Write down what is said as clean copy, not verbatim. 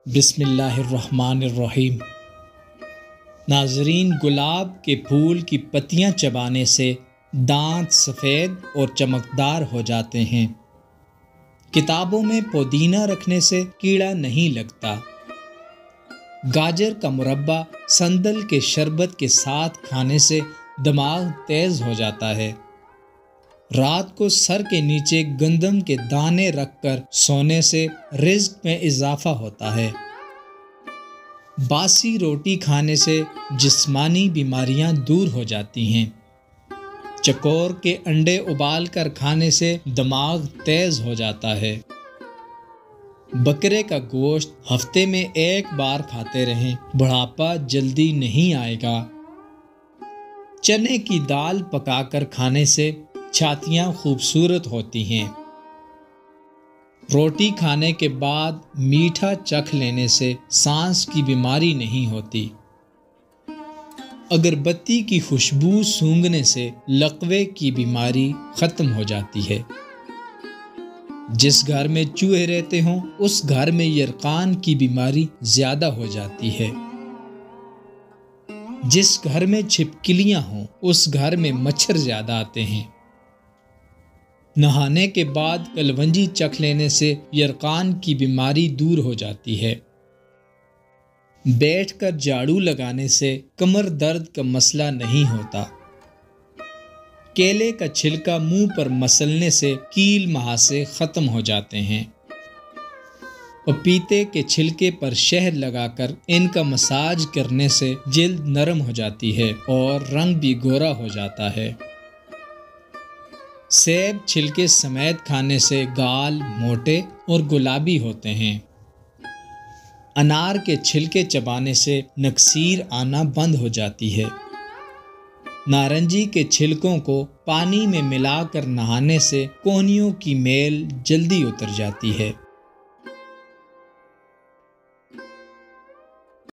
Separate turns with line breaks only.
بسم اللہ الرحمن الرحیم۔ ناظرین، گلاب کے پھول کی پتیاں چبانے سے دانت سفید اور چمکدار ہو جاتے ہیں۔ کتابوں میں پودینہ رکھنے سے کیڑا نہیں لگتا۔ گاجر کا مربع سندل کے شربت کے ساتھ کھانے سے دماغ تیز ہو جاتا ہے۔ رات کو سر کے نیچے گندم کے دانے رکھ کر سونے سے رزق میں اضافہ ہوتا ہے۔ باسی روٹی کھانے سے جسمانی بیماریاں دور ہو جاتی ہیں۔ چکور کے انڈے ابال کر کھانے سے دماغ تیز ہو جاتا ہے۔ بکرے کا گوشت ہفتے میں ایک بار کھاتے رہیں، بڑھاپا جلدی نہیں آئے گا۔ چنے کی دال پکا کر کھانے سے چھاتیاں خوبصورت ہوتی ہیں۔ روٹی کھانے کے بعد میٹھا چکھ لینے سے سانس کی بیماری نہیں ہوتی۔ اگربتی کی خوشبو سونگھنے سے لقوے کی بیماری ختم ہو جاتی ہے۔ جس گھر میں چوہے رہتے ہوں اس گھر میں یرقان کی بیماری زیادہ ہو جاتی ہے۔ جس گھر میں چھپکلیاں ہوں اس گھر میں مچھر زیادہ آتے ہیں۔ نہانے کے بعد کلونجی چکھ لینے سے یرقان کی بیماری دور ہو جاتی ہے۔ بیٹھ کر جھاڑو لگانے سے کمر درد کا مسئلہ نہیں ہوتا۔ کیلے کا چھلکا منہ پر مسلنے سے کیل مہاسے ختم ہو جاتے ہیں۔ پپیتے کے چھلکے پر شہد لگا کر ان کا مساج کرنے سے جلد نرم ہو جاتی ہے اور رنگ بھی گورا ہو جاتا ہے۔ سیب چھلکے سمیت کھانے سے گال موٹے اور گلابی ہوتے ہیں۔ انار کے چھلکے چبانے سے نکسیر آنا بند ہو جاتی ہے۔ نارنجی کے چھلکوں کو پانی میں ملا کر نہانے سے کوہنیوں کی میل جلدی اتر جاتی ہے۔